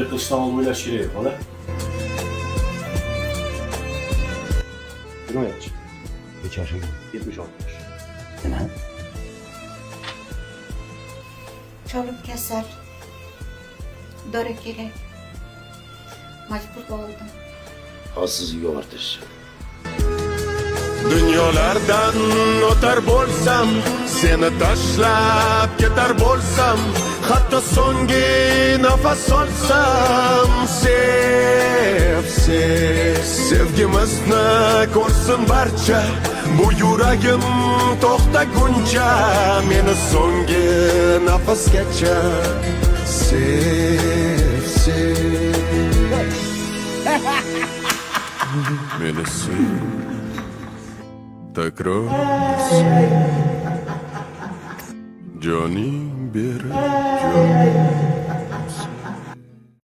Böyle kışlamalı oylash kerak, bola. Jinoyatchi. Necha yoshing? 76 yosh. Nima? Çolim kasal. Dori kerak. Majbur bo'ldim. Hozir sizga yubortish. Dunyolardan o'tar bo'lsam, seni tashlab ketar bo'lsam, hatto so'nggi nafas olsam, sevgimizni ko'rsin barcha, bu yuragim to'xtaguncha, meni so'nggi nafasgacha sev. Meni sev. Takror joning berib